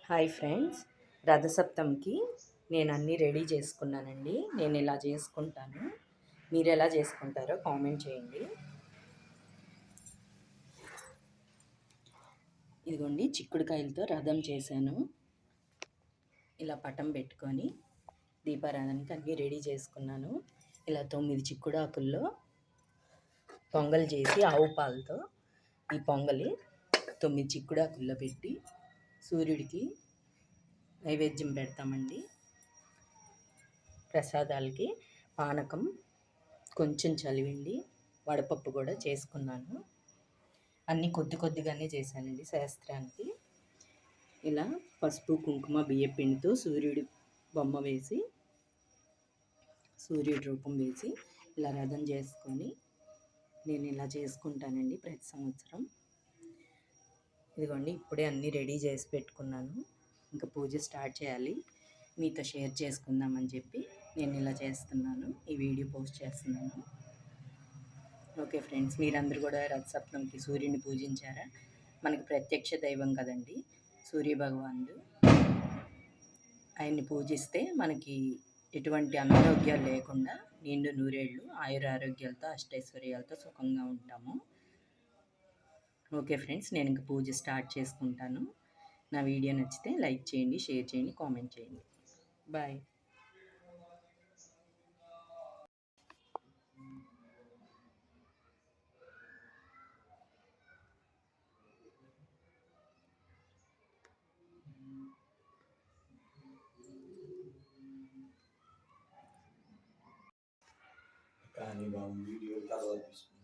Hi friends, రథసప్తమికి నేను అన్నీ ready చేసుకున్నానండి. నేను ఇలా చేసుకుంటాను. మీరు ఎలా చేసుకుంటారో కామెంట్ చేయండి. ఇదిగోండి, చిక్కుడుకాయలతో రథం చేశాను. ఇలా పటం పెట్టుకొని దీపారాధనకి అన్నీ రెడీ చేసుకున్నాను. ఇలా 9 చిక్కుడాకుల్లో పొంగల్ చేసి ఆవు పాలతో ఈ పొంగలి 9 చిక్కుడాకుల్లో పెట్టి సూర్యుడికి నైవేద్యం పెడతామండి. ప్రసాదాలకి పానకం, కొంచెం చలివిండి, వడపప్పు కూడా చేసుకున్నాను. అన్నీ కొద్ది కొద్దిగానే చేశానండి శాస్త్రానికి. ఇలా పసుపు, కుంకుమ, బియ్యపిండితో సూర్యుడి బొమ్మ వేసి, సూర్యుడి రూపం వేసి ఇలా రథం చేసుకొని నేను ఇలా చేసుకుంటానండి ప్రతి సంవత్సరం. ఇదిగోండి, ఇప్పుడే అన్నీ రెడీ చేసి పెట్టుకున్నాను. ఇంకా పూజ స్టార్ట్ చేయాలి. మీతో షేర్ చేసుకుందామని చెప్పి నేను ఇలా చేస్తున్నాను, ఈ వీడియో పోస్ట్ చేస్తున్నాను. ఓకే ఫ్రెండ్స్, మీరందరూ కూడా రథసప్తమికి సూర్యుని పూజించారా? మనకి ప్రత్యక్ష దైవం కదండి సూర్య భగవానుడు. ఆయన్ని పూజిస్తే మనకి ఎటువంటి అనారోగ్యాలు లేకుండా నిండు నూరేళ్ళు ఆయురారోగ్యాలతో అష్టైశ్వర్యాలతో సుఖంగా ఉంటాము. ఓకే ఫ్రెండ్స్, నేను ఇంక పూజ స్టార్ట్ చేసుకుంటాను. నా వీడియో నచ్చితే లైక్ చేయండి, షేర్ చేయండి, కామెంట్ చేయండి. బాయ్. కానీ బాబు వీడియో తర్వాత తీసుకుంటాను.